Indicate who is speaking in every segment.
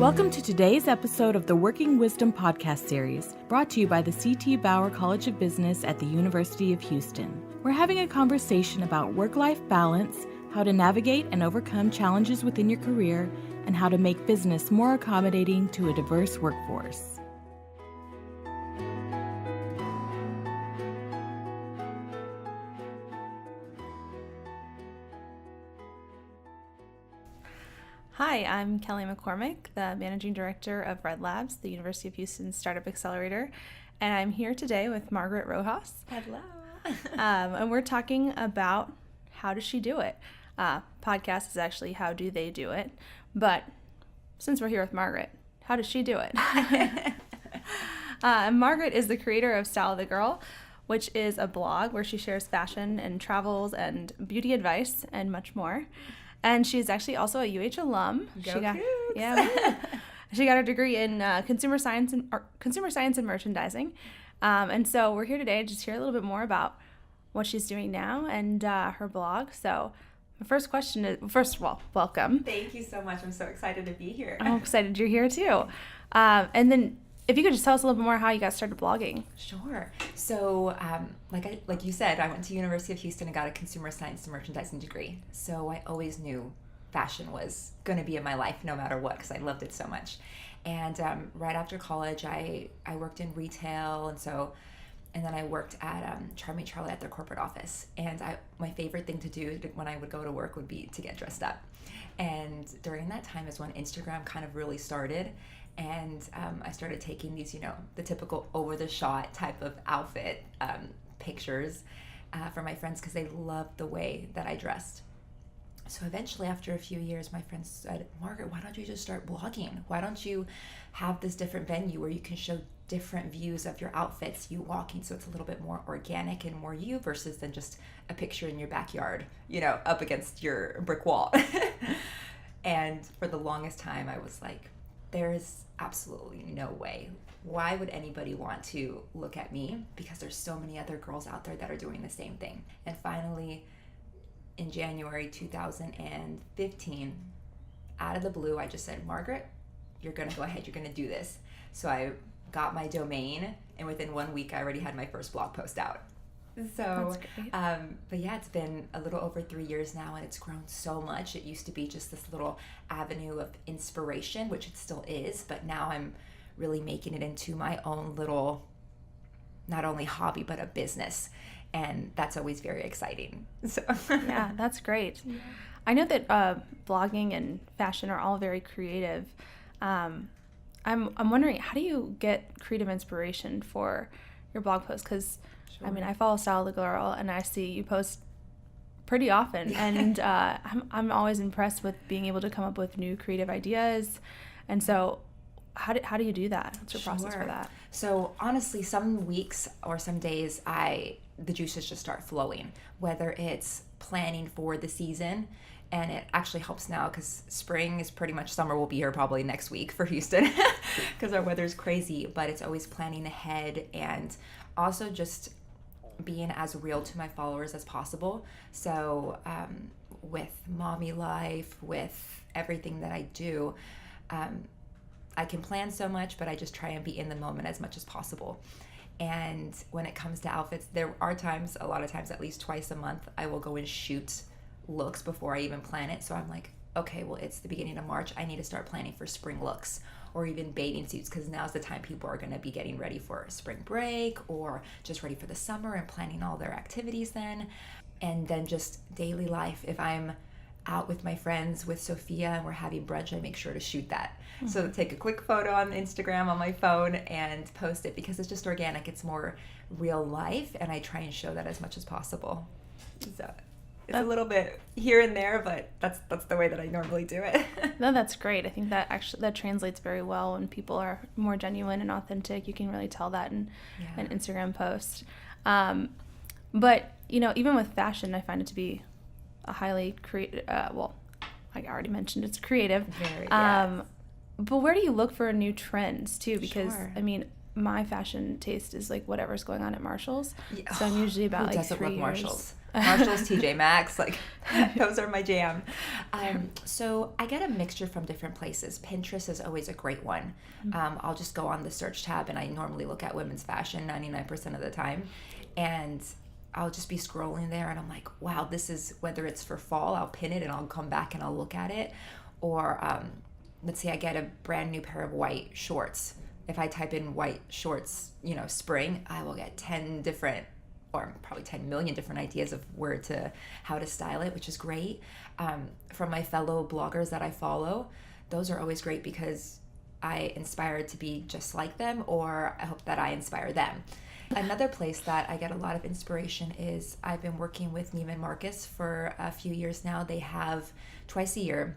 Speaker 1: Welcome to today's episode of the Working Wisdom podcast series, brought to you by the C.T. Bauer College of Business at the University of Houston. We're having a conversation about work-life balance, how to navigate and overcome challenges within your career, and how to make business more accommodating to a diverse workforce.
Speaker 2: Hi, I'm Kelly McCormick, the Managing Director of Red Labs, the University of Houston Startup Accelerator, and I'm here today with Margret Rojas.
Speaker 3: Hello.
Speaker 2: And we're talking about how does she do it? Podcast is actually how do they do it, but since we're here with Margret, how does she do it? Margret is the creator of Stylethegirl, which is a blog where she shares fashion and travels and beauty advice and much more. And she's actually also a UH alum.
Speaker 3: Go
Speaker 2: she got,
Speaker 3: Cougs.
Speaker 2: yeah, she got her degree in consumer science and merchandising. And so we're here today to just hear a little bit more about what she's doing now and her blog. So the first question is, first of all, welcome.
Speaker 3: Thank you so much. I'm so excited to be here.
Speaker 2: I'm excited you're here too. And then if you could just tell us a little bit more how you got started blogging.
Speaker 3: Sure. So, like you said, I went to University of Houston and got a consumer science and merchandising degree. So I always knew fashion was going to be in my life no matter what because I loved it so much. And right after college, I worked in retail, and then I worked at Charming Charlie at their corporate office. And my favorite thing to do when I would go to work would be to get dressed up. And during that time is when Instagram kind of really started. And I started taking these, the typical over-the-shot type of outfit pictures for my friends because they loved the way that I dressed. So eventually, after a few years, my friends said, Margaret, why don't you just start blogging? Why don't you have this different venue where you can show different views of your outfits, you walking, so it's a little bit more organic and more you versus than just a picture in your backyard, up against your brick wall. And for the longest time, I was like, there is absolutely no way. Why would anybody want to look at me? Because there's so many other girls out there that are doing the same thing. And finally, in January 2015, out of the blue, I just said, Margaret, you're going to go ahead. You're going to do this. So I got my domain, and within 1 week, I already had my first blog post out. So, but yeah, it's been a little over 3 years now, and it's grown so much. It used to be just this little avenue of inspiration, which it still is, but now I'm really making it into my own little, not only hobby, but a business. And that's always very exciting. So
Speaker 2: yeah, that's great. Yeah. I know that blogging and fashion are all very creative. I'm wondering, how do you get creative inspiration for your blog posts? Because I mean, I follow Stylethegirl, and I see you post pretty often, and I'm always impressed with being able to come up with new creative ideas. And so, how do you do that? What's your process for that?
Speaker 3: So honestly, some weeks or some days, the juices just start flowing. Whether it's planning for the season, and it actually helps now because spring is pretty much summer will be here probably next week for Houston because our weather's crazy. But it's always planning ahead and also just being as real to my followers as possible. So with mommy life, with everything that I do, I can plan so much, but I just try and be in the moment as much as possible. And when it comes to outfits, there are times, a lot of times, at least twice a month, I will go and shoot looks before I even plan it. So I'm like, okay, well, it's the beginning of March. I need to start planning for spring looks or even bathing suits because now's the time people are going to be getting ready for spring break or just ready for the summer and planning all their activities then. And then just daily life. If I'm out with my friends, with Sophia, and we're having brunch, I make sure to shoot that. Mm-hmm. So take a quick photo on Instagram on my phone and post it because it's just organic. It's more real life, and I try and show that as much as possible. So it's a little bit here and there, but that's the way that I normally do it.
Speaker 2: No, that's great. I think that translates very well when people are more genuine and authentic. You can really tell that in an Instagram post. But even with fashion, I find it to be a highly creative. Well, I already mentioned it's creative.
Speaker 3: Very. Yes.
Speaker 2: But where do you look for new trends too? Because
Speaker 3: Sure.
Speaker 2: I mean, my fashion taste is like whatever's going on at Marshall's.
Speaker 3: Yeah.
Speaker 2: So I'm usually about
Speaker 3: Who
Speaker 2: like
Speaker 3: doesn't
Speaker 2: 3
Speaker 3: love
Speaker 2: years.
Speaker 3: Marshalls? Marshalls, TJ Maxx, like those are my jam. So I get a mixture from different places. Pinterest is always a great one. I'll just go on the search tab, and I normally look at women's fashion 99% of the time. And I'll just be scrolling there, and I'm like, wow, this is, whether it's for fall, I'll pin it and I'll come back and I'll look at it. Or let's say I get a brand new pair of white shorts. If I type in white shorts, spring, I will get 10 different, or probably 10 million different ideas of how to style it, which is great. From my fellow bloggers that I follow, those are always great because I inspire to be just like them, or I hope that I inspire them. Another place that I get a lot of inspiration is I've been working with Neiman Marcus for a few years now. They have twice a year,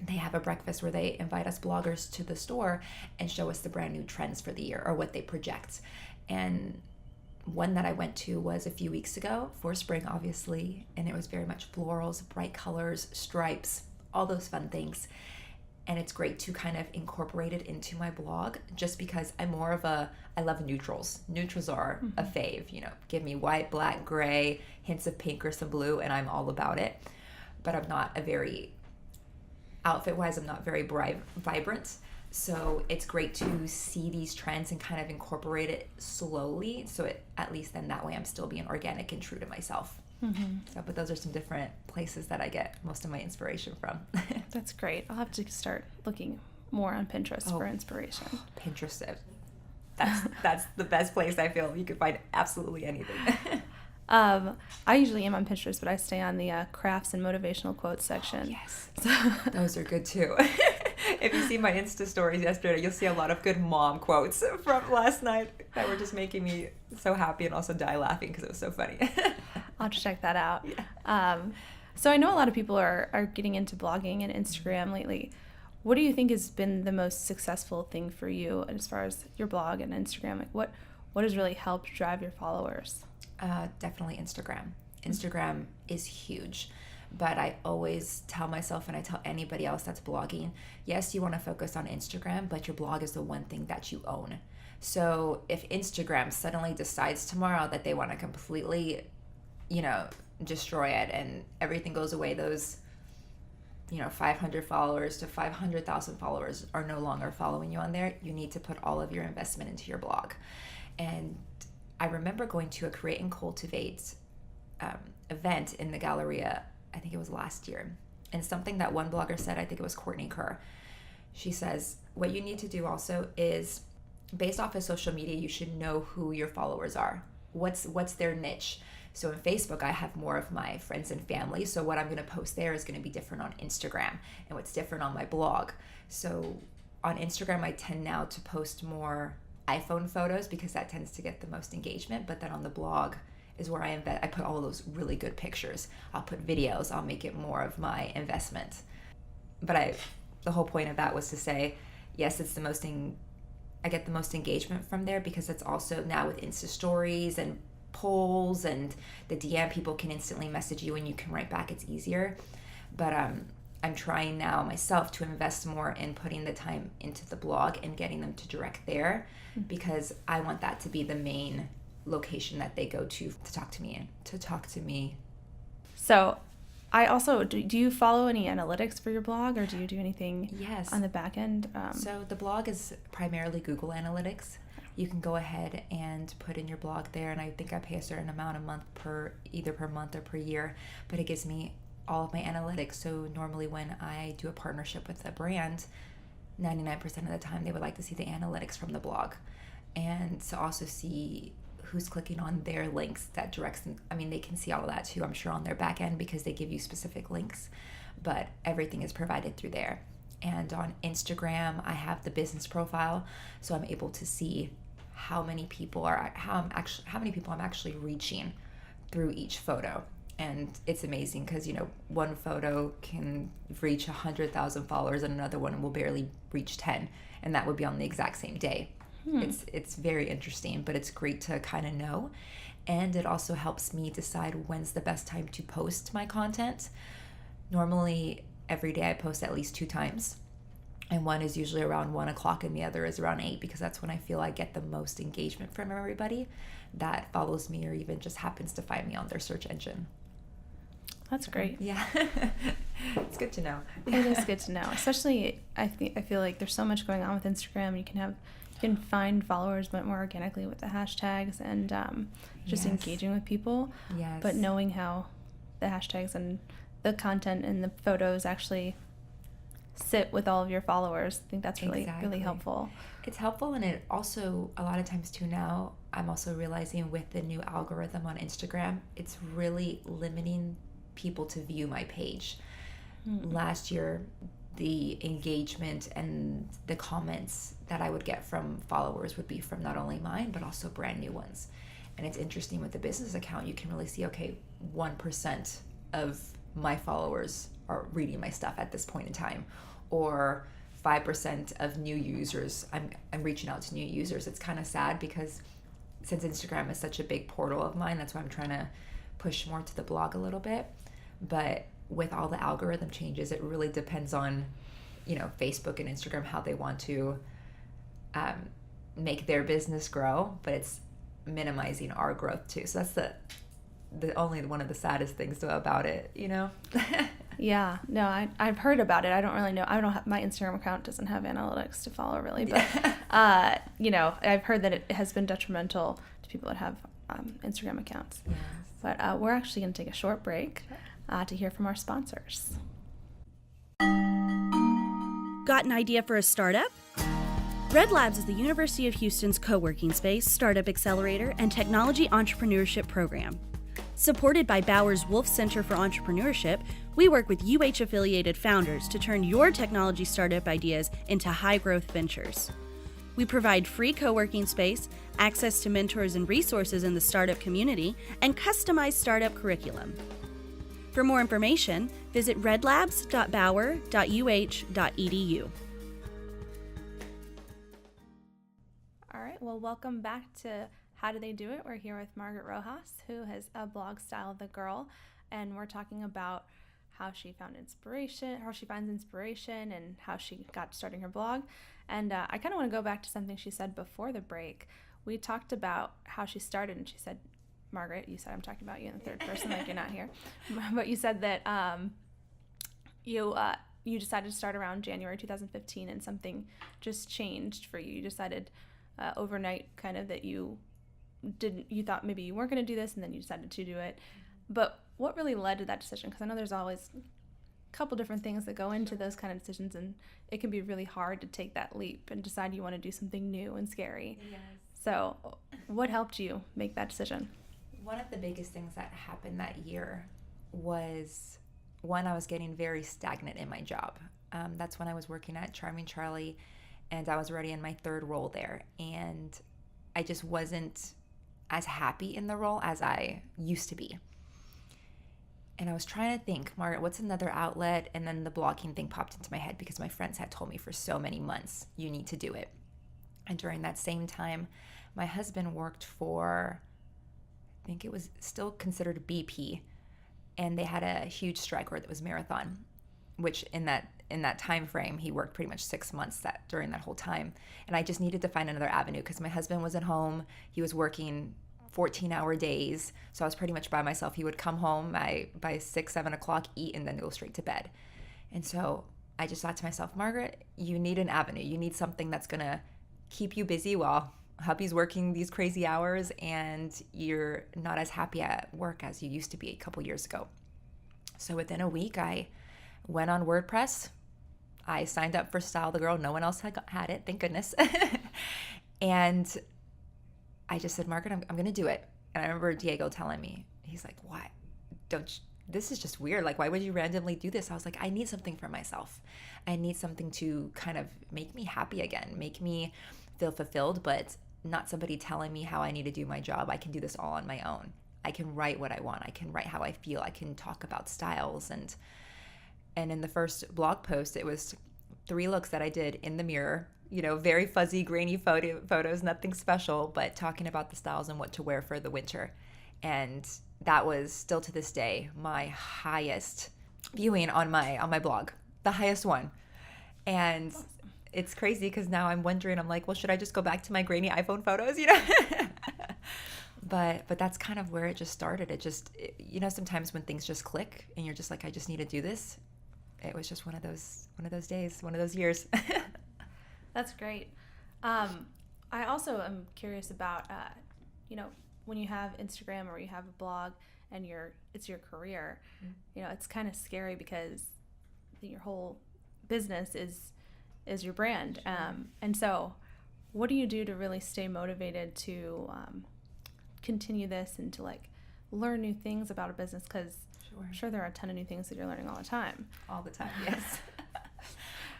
Speaker 3: they have a breakfast where they invite us bloggers to the store and show us the brand new trends for the year, or what they project. And one that I went to was a few weeks ago for spring, obviously, and it was very much florals, bright colors, stripes, all those fun things. And it's great to kind of incorporate it into my blog, just because I love neutrals. Neutrals are a fave, give me white, black, gray, hints of pink or some blue, and I'm all about it. But I'm not outfit-wise, I'm not very vibrant. So it's great to see these trends and kind of incorporate it slowly. So at least then that way I'm still being organic and true to myself. But those are some different places that I get most of my inspiration from.
Speaker 2: That's great. I'll have to start looking more on Pinterest for inspiration.
Speaker 3: Pinterest, that's the best place. I feel you can find absolutely anything.
Speaker 2: I usually am on Pinterest, but I stay on the crafts and motivational quotes section.
Speaker 3: Yes, those are good too. If you see my Insta stories yesterday, you'll see a lot of good mom quotes from last night that were just making me so happy and also die laughing because it was so funny.
Speaker 2: I'll have to check that out.
Speaker 3: Yeah.
Speaker 2: So I know a lot of people are getting into blogging and Instagram lately. What do you think has been the most successful thing for you as far as your blog and Instagram? Like what has really helped drive your followers?
Speaker 3: Definitely Instagram. Instagram is huge. But I always tell myself, and I tell anybody else that's blogging, yes, you want to focus on Instagram, but your blog is the one thing that you own. So if Instagram suddenly decides tomorrow that they want to completely, destroy it and everything goes away, those, 500 followers to 500,000 followers are no longer following you on there, you need to put all of your investment into your blog. And I remember going to a Create and Cultivate event in the Galleria, I think it was last year. And something that one blogger said, I think it was Courtney Kerr, she says, what you need to do also is, based off of social media, you should know who your followers are. What's their niche? So in Facebook, I have more of my friends and family. So what I'm going to post there is going to be different on Instagram, and what's different on my blog. So on Instagram, I tend now to post more iPhone photos because that tends to get the most engagement. But then on the blog is where I put all of those really good pictures. I'll put videos. I'll make it more of my investment. But the whole point of that was to say, yes, it's I get the most engagement from there because it's also now with Insta stories and polls and the DM, people can instantly message you and you can write back. It's easier. But I'm trying now myself to invest more in putting the time into the blog and getting them to direct there, because I want that to be the main location that they go to talk to me.
Speaker 2: So I also, do you follow any analytics for your blog, or do you do anything on the back end?
Speaker 3: So the blog is primarily Google Analytics. You can go ahead and put in your blog there, and I think I pay a certain amount a month either per month or per year, but it gives me all of my analytics. So normally when I do a partnership with a brand, 99% of the time they would like to see the analytics from the blog, and to also see who's clicking on their links that directs them. I mean, they can see all of that too, I'm sure, on their back end because they give you specific links, but everything is provided through there. And on Instagram, I have the business profile, so I'm able to see how many people I'm actually reaching through each photo. And it's amazing because, one photo can reach 100,000 followers and another one will barely reach 10, and that would be on the exact same day. It's very interesting, but it's great to kind of know. And it also helps me decide when's the best time to post my content. Normally, every day I post at least 2 times. And one is usually around 1 o'clock and the other is around 8, because that's when I feel I get the most engagement from everybody that follows me or even just happens to find me on their search engine.
Speaker 2: That's great.
Speaker 3: Yeah. It's good to know.
Speaker 2: It is good to know. Especially, I feel like there's so much going on with Instagram. You can find followers but more organically with the hashtags and just engaging with people.
Speaker 3: Yes.
Speaker 2: But knowing how the hashtags and the content and the photos actually sit with all of your followers, I think that's really helpful.
Speaker 3: It's helpful, and it also, a lot of times too now, I'm also realizing with the new algorithm on Instagram, it's really limiting people to view my page. Last year, the engagement and the comments that I would get from followers would be from not only mine, but also brand new ones. And it's interesting with the business account, you can really see, okay, 1% of my followers are reading my stuff at this point in time, or 5% of new users. I'm reaching out to new users. It's kind of sad because since Instagram is such a big portal of mine, that's why I'm trying to push more to the blog a little bit. But with all the algorithm changes, it really depends on, Facebook and Instagram, how they want to make their business grow, but it's minimizing our growth too. So that's the only one of the saddest things about it,
Speaker 2: Yeah, no, I've heard about it. I don't really know. My Instagram account doesn't have analytics to follow really, but I've heard that it has been detrimental to people that have Instagram accounts.
Speaker 3: Yes.
Speaker 2: But we're actually going to take a short break to hear from our sponsors.
Speaker 4: Got an idea for a startup? Red Labs is the University of Houston's co-working space, startup accelerator, and technology entrepreneurship program. Supported by Bauer's Wolf Center for Entrepreneurship, we work with UH-affiliated founders to turn your technology startup ideas into high-growth ventures. We provide free co-working space, access to mentors and resources in the startup community, and customized startup curriculum. For more information, visit redlabs.bauer.uh.edu.
Speaker 2: All right, well, welcome back to How Do They Do It? We're here with Margret Rojas, who has a blog, Stylethegirl, and we're talking about how she found inspiration, how she finds inspiration, and how she got starting her blog. And I kind of want to go back to something she said before the break. We talked about how she started, and she said, Margret, you said I'm talking about you in the third person, like you're not here, but you said that you decided to start around January 2015, and something just changed for you. You decided overnight, kind of, that you thought maybe you weren't going to do this, and then you decided to do it. But what really led to that decision? Because I know there's always a couple different things that go into those kind of decisions, and it can be really hard to take that leap and decide you want to do something new and scary.
Speaker 3: Yes.
Speaker 2: So what helped you make that decision?
Speaker 3: One of the biggest things that happened that year was, one, I was getting very stagnant in my job. That's when I was working at Charming Charlie, and I was already in my third role there. And I just wasn't as happy in the role as I used to be. And I was trying to think, Margaret, what's another outlet? And then the blogging thing popped into my head because my friends had told me for so many months, you need to do it. And during that same time, my husband worked for, I think it was still considered BP, and they had a huge strike, or it was Marathon, which in that time frame, he worked pretty much 6 months during that whole time. And I just needed to find another avenue because my husband was at home. He was working 14-hour days, so I was pretty much by myself. He would come home by 6, 7 o'clock, eat, and then go straight to bed. And so I just thought to myself, Margaret, you need an avenue. You need something that's going to keep you busy while hubby's working these crazy hours and you're not as happy at work as you used to be a couple years ago. So within a week, I went on WordPress. I signed up for Stylethegirl. No one else had it, thank goodness. And I just said, Margaret, I'm going to do it. And I remember Diego telling me, he's like, why? This is just weird. Like, why would you randomly do this? I was like, I need something for myself. I need something to kind of make me happy again, make me feel fulfilled, but not somebody telling me how I need to do my job. I can do this all on my own. I can write what I want. I can write how I feel. I can talk about styles. And in the first blog post, it was 3 looks that I did in the mirror, very fuzzy, grainy photos, nothing special, but talking about the styles and what to wear for the winter. And that was still to this day my highest viewing on my blog, the highest one. And it's crazy because now I'm wondering, I'm like, well, should I just go back to my grainy iPhone photos, But that's kind of where it just started. Sometimes when things just click and you're just like, I just need to do this. It was just one of those days, one of those years.
Speaker 2: That's great. I also am curious about, when you have Instagram or you have a blog and it's your career, it's kind of scary because your whole business is your brand. And so what do you do to really stay motivated to continue this and to learn new things about a business? Because I'm sure there are a ton of new things that you're learning all the time.
Speaker 3: All the time, yes.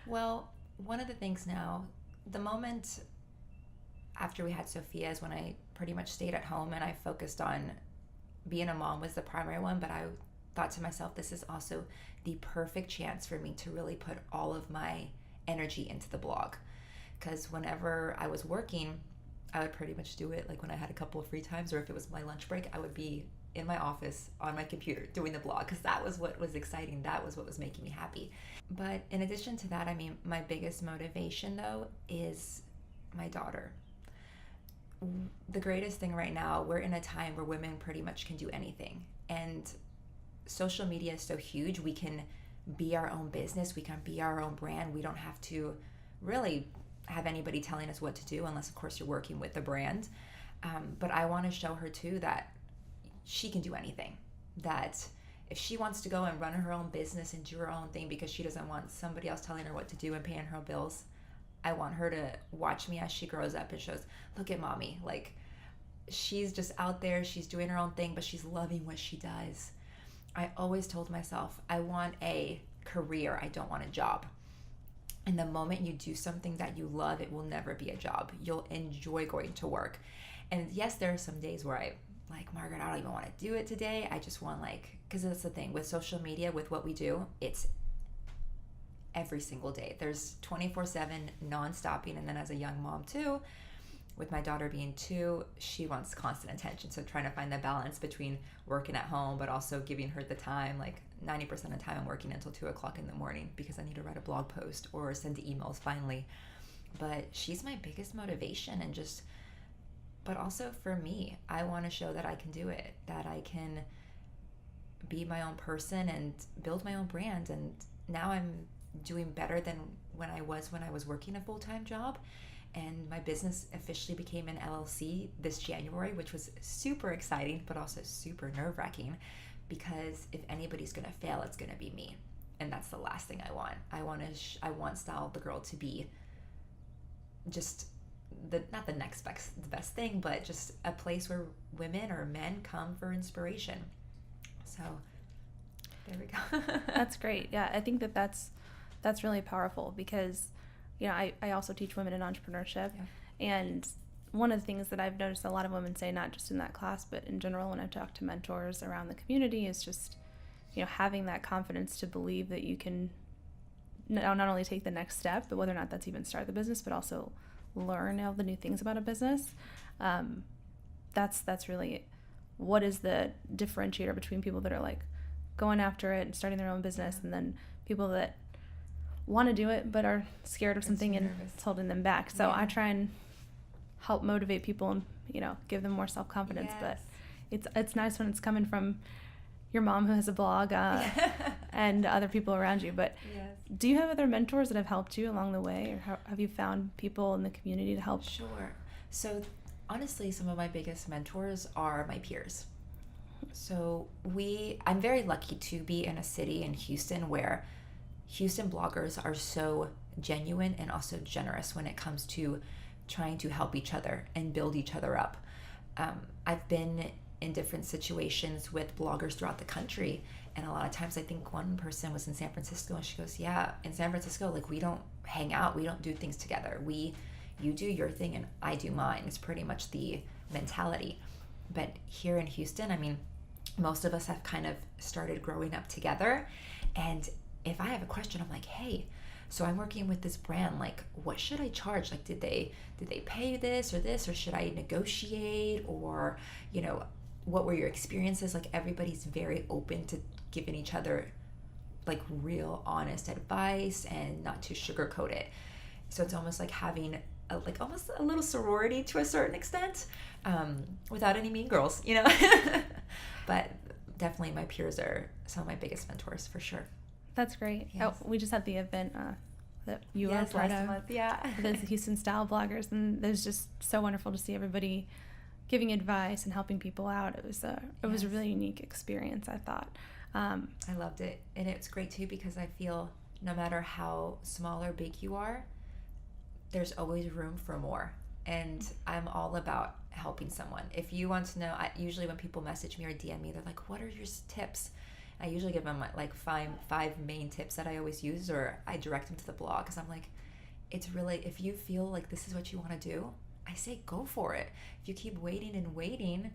Speaker 3: Well, one of the things now, the moment after we had Sophia is when I pretty much stayed at home and I focused on being a mom was the primary one, but I thought to myself, this is also the perfect chance for me to really put all of my energy into the blog. Because whenever I was working, I would pretty much do it when I had a couple of free times, or if it was my lunch break, I would be in my office on my computer doing the blog, because that was what was exciting. That was what was making me happy. But in addition to that, my biggest motivation though is my daughter. The greatest thing right now, we're in a time where women pretty much can do anything, and social media is so huge. We can be our own business, we can be our own brand. We don't have to really have anybody telling us what to do, unless of course you're working with the brand. But I want to show her too that she can do anything, that if she wants to go and run her own business and do her own thing because she doesn't want somebody else telling her what to do and paying her bills, I want her to watch me as she grows up and shows, look at mommy, she's just out there, she's doing her own thing, but she's loving what she does. I always told myself, I want a career, I don't want a job. And the moment you do something that you love, it will never be a job. You'll enjoy going to work. And yes, there are some days where I Margaret, I don't even want to do it today. I just want because that's the thing with social media, with what we do, it's every single day. There's 24/7 non-stopping. And then as a young mom too, with my daughter being 2, she wants constant attention. So trying to find the balance between working at home, but also giving her the time. 90% of the time I'm working until 2:00 in the morning because I need to write a blog post or send emails finally. But she's my biggest motivation, and but also for me, I want to show that I can do it, that I can be my own person and build my own brand. And now I'm doing better than when I was working a full-time job. And my business officially became an LLC this January, which was super exciting, but also super nerve-wracking, because if anybody's going to fail, it's going to be me. And that's the last thing I want. I want Stylethegirl to be just not the next best thing, but just a place where women or men come for inspiration. So there we go.
Speaker 2: That's great. Yeah, I think that's really powerful because, I also teach women in entrepreneurship. Yeah. And one of the things that I've noticed a lot of women say, not just in that class, but in general when I've talked to mentors around the community, is just, having that confidence to believe that you can not only take the next step, but whether or not that's even start the business, but also learn all the new things about a business. That's really what is the differentiator between people that are going after it and starting their own business, and then people that want to do it but are scared of something and it's holding them back. So yeah. I try and help motivate people and give them more self-confidence. Yes. But it's nice when it's coming from your mom who has a blog and other people around you. But yes. Do you have other mentors that have helped you along the way, or have you found people in the community to help?
Speaker 3: Sure. So honestly, some of my biggest mentors are my peers. So I'm very lucky to be in a city in Houston where Houston bloggers are so genuine and also generous when it comes to trying to help each other and build each other up. I've been in different situations with bloggers throughout the country, and a lot of times I think one person was in San Francisco and she goes, yeah, in San Francisco, we don't hang out, we don't do things together. You do your thing and I do mine. It's pretty much the mentality. But here in Houston, most of us have kind of started growing up together, and if I have a question, I'm like, hey, so I'm working with this brand, what should I charge? Did they pay this, or should I negotiate, or, what were your experiences? Everybody's very open to giving each other real honest advice and not to sugarcoat it. So it's almost like having like almost a little sorority to a certain extent, without any mean girls, But definitely my peers are some of my biggest mentors for sure.
Speaker 2: That's great.
Speaker 3: Yes.
Speaker 2: Oh, we just had the event that you were
Speaker 3: Yes,
Speaker 2: part
Speaker 3: last
Speaker 2: of.
Speaker 3: month, yeah.
Speaker 2: The Houston style bloggers, and it was just so wonderful to see everybody giving advice and helping people out. It was a really unique experience, I thought.
Speaker 3: I loved it, and it's great too because I feel no matter how small or big you are, there's always room for more. And I'm all about helping someone. If you want to know, usually when people message me or DM me, they're like, what are your tips? I usually give them like five main tips that I always use, or I direct them to the blog because I'm like, it's really, if you feel like this is what you want to do, I say go for it. If you keep waiting and waiting,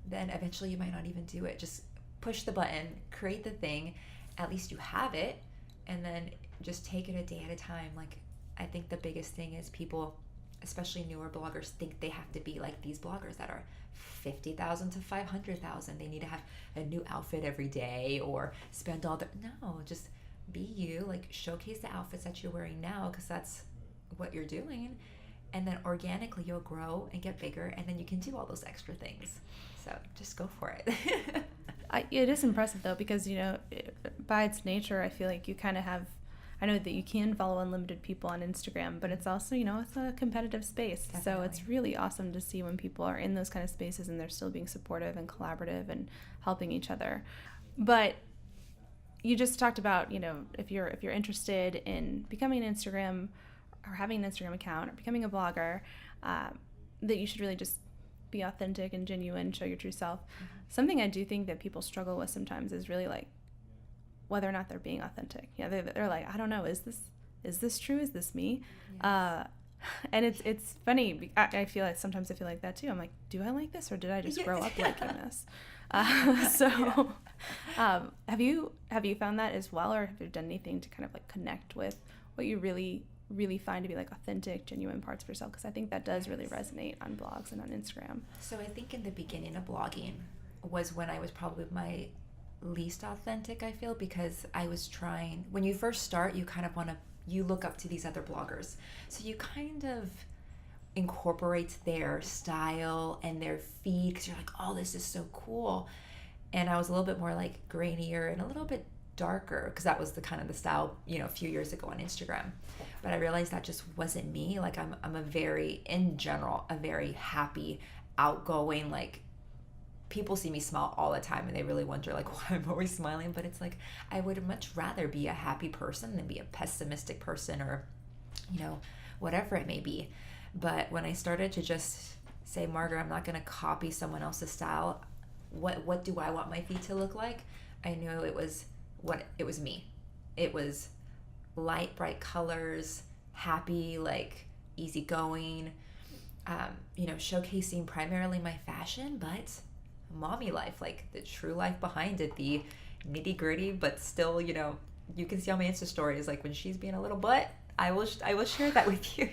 Speaker 3: then eventually you might not even do it. Just push the button, create the thing, at least you have it, and then just take it a day at a time. Like, I think the biggest thing is people, especially newer bloggers, think they have to be like these bloggers that are 50,000 to 500,000. They need to have a new outfit every day or spend all no, just be you, like showcase the outfits that you're wearing now because that's what you're doing, and then organically you'll grow and get bigger, and then you can do all those extra things. So just go for it.
Speaker 2: It is impressive though, because by its nature, I feel like you kind of have, I know that you can follow unlimited people on Instagram, but it's also, it's a competitive space.
Speaker 3: Definitely.
Speaker 2: So it's really awesome to see when people are in those kind of spaces and they're still being supportive and collaborative and helping each other. But you just talked about, if you're interested in becoming an Instagram or having an Instagram account or becoming a blogger, that you should really just be authentic and genuine, show your true self. Mm-hmm. Something I do think that people struggle with sometimes is really like whether or not they're being authentic. They're like, I don't know, is this true? Is this me? Yes. And it's funny. I feel like sometimes I feel like that too. I'm like, do I like this, or did I just grow up liking this? Have you found that as well, or have you done anything to kind of like connect with what you really find to be like authentic, genuine parts of yourself? Because I think that does really resonate on blogs and on Instagram.
Speaker 3: So I think in the beginning of blogging was when I was probably my least authentic, I feel, because I was trying, when you first start, you kind of you look up to these other bloggers. So you kind of incorporate their style and their feed because you're like, oh, this is so cool. And I was a little bit more like grainier and a little bit darker because that was the kind of the style, a few years ago on Instagram. But I realized that just wasn't me. Like I'm a very happy, outgoing, like people see me smile all the time and they really wonder like why I'm always smiling. But it's like, I would much rather be a happy person than be a pessimistic person or, whatever it may be. But when I started to just say, Margaret, I'm not going to copy someone else's style. What do I want my feed to look like? I knew it was me. It was light, bright colors, happy, like easygoing, showcasing primarily my fashion, but mommy life, like the true life behind it, the nitty gritty, but still, you can see on my Insta stories, like when she's being a little butt, I will share that with you.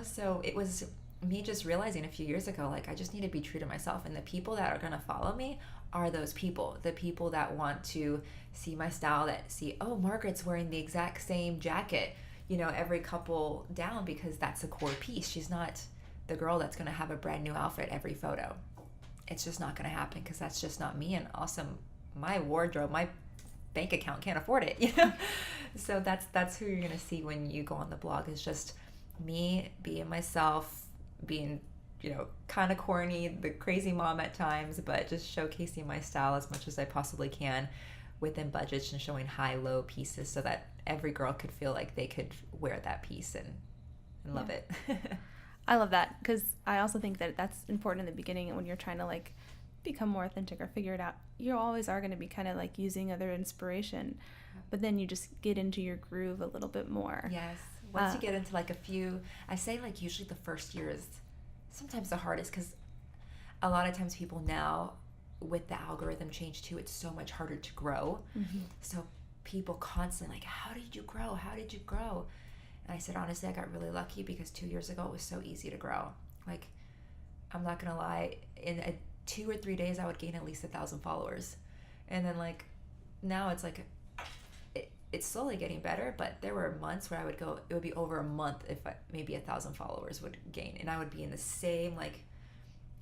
Speaker 3: So it was me just realizing a few years ago, like I just need to be true to myself, and the people that are going to follow me are those people, the people that want to see my style, that see, oh, Margaret's wearing the exact same jacket, every couple down, because that's a core piece. She's not the girl that's going to have a brand new outfit every photo. It's just not going to happen because that's just not me. And also my wardrobe, my bank account can't afford it, So that's who you're going to see when you go on the blog, is just me being myself, being kind of corny, the crazy mom at times, but just showcasing my style as much as I possibly can within budgets and showing high-low pieces so that every girl could feel like they could wear that piece and love it.
Speaker 2: I love that, because I also think that that's important in the beginning when you're trying to like become more authentic or figure it out. You always are going to be kind of like using other inspiration, but then you just get into your groove a little bit more.
Speaker 3: Yes. Once you get into like a few, I say like usually the first year is sometimes the hardest, because a lot of times people now with the algorithm change too, it's so much harder to grow. Mm-hmm. So people constantly like, how did you grow? And I said, honestly, I got really lucky because 2 years ago it was so easy to grow. Like, I'm not gonna lie, in 2 or 3 days I would gain at least 1,000 followers, and then like now it's like it's slowly getting better, but there were months where it would be over a month if maybe 1,000 followers would gain, and I would be in the same like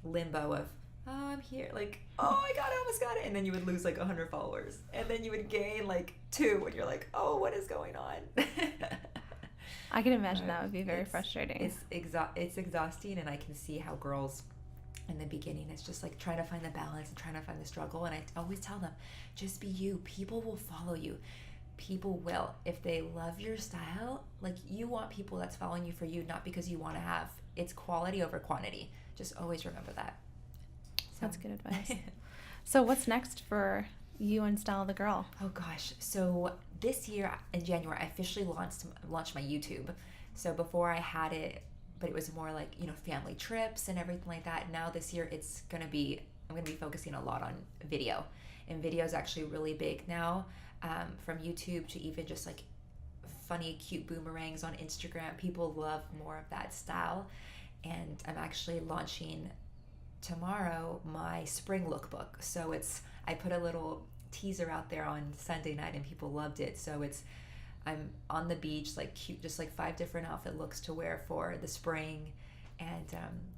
Speaker 3: limbo of, oh, I'm here, like, oh my god, I almost got it, and then you would lose like 100 followers, and then you would gain like 2, and you're like, oh, what is going on?
Speaker 2: I can imagine that would be very frustrating.
Speaker 3: It's exhausting, and I can see how girls in the beginning, it's just like trying to find the balance and trying to find the struggle. And I always tell them, just be you. People will follow you. People will. If they love your style, like, you want people that's following you for you, not because you want to have. It's quality over quantity. Just always remember that. So.
Speaker 2: That's good advice. So what's next for you and Stylethegirl?
Speaker 3: Oh gosh. So this year in January, I officially launched my YouTube. So before I had it, but it was more like, family trips and everything like that. Now this year I'm going to be focusing a lot on video. And video is actually really big now, from YouTube to even just like funny, cute boomerangs on Instagram. People love more of that style. And I'm actually launching tomorrow my spring lookbook. So I put a little teaser out there on Sunday night and people loved it. So I'm on the beach, like cute, just like 5 different outfit looks to wear for the spring. And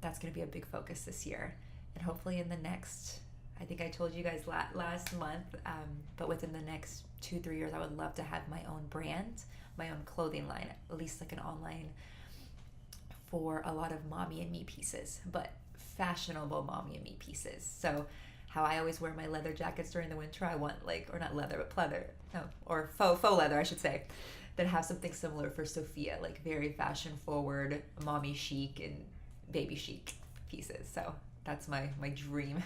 Speaker 3: that's going to be a big focus this year. And hopefully in the next, I think I told you guys last month, but within the next 2-3 years, I would love to have my own brand, my own clothing line, at least like an online, for a lot of mommy and me pieces, but fashionable mommy and me pieces. So how I always wear my leather jackets during the winter, I want or not leather, but pleather, or faux leather, I should say, that have something similar for Sophia, like very fashion forward, mommy chic and baby chic pieces. So that's my dream.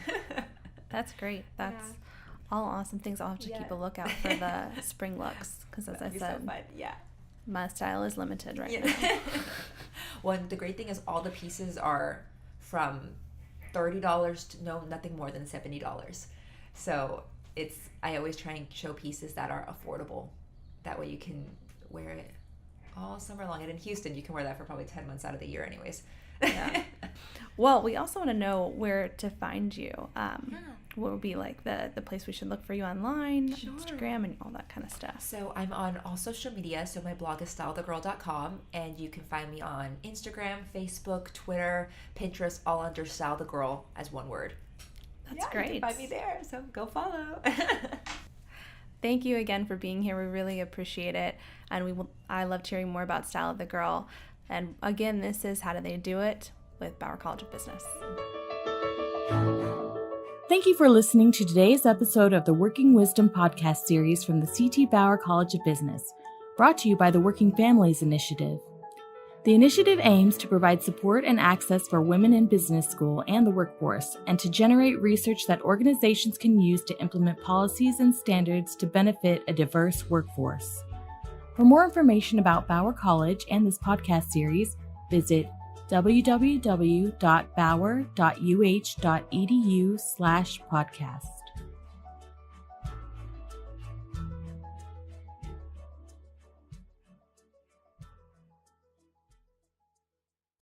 Speaker 2: That's great. That's all awesome things. I'll have to keep a lookout for the spring looks, because as I said,
Speaker 3: so fun. Yeah,
Speaker 2: my style is limited right now.
Speaker 3: Well, the great thing is all the pieces are from $30 to nothing more than $70. So I always try and show pieces that are affordable. That way you can wear it all summer long. And in Houston, you can wear that for probably 10 months out of the year anyways.
Speaker 2: Yeah. Well, we also want to know where to find you. What would be like the place we should look for you online,
Speaker 3: Sure.
Speaker 2: Instagram, and all that kind of stuff?
Speaker 3: So I'm on all social media. So my blog is stylethegirl.com, and you can find me on Instagram, Facebook, Twitter, Pinterest, all under Stylethegirl as one word.
Speaker 2: That's great.
Speaker 3: You can find me there, so go follow.
Speaker 2: Thank you again for being here. We really appreciate it, and I loved hearing more about Stylethegirl. And again, this is How Do They Do It with Bauer College of Business.
Speaker 1: Thank you for listening to today's episode of the Working Wisdom podcast series from the CT Bauer College of Business, brought to you by the Working Families Initiative. The initiative aims to provide support and access for women in business school and the workforce, and to generate research that organizations can use to implement policies and standards to benefit a diverse workforce. For more information about Bauer College and this podcast series, visit www.bauer.uh.edu/podcasts.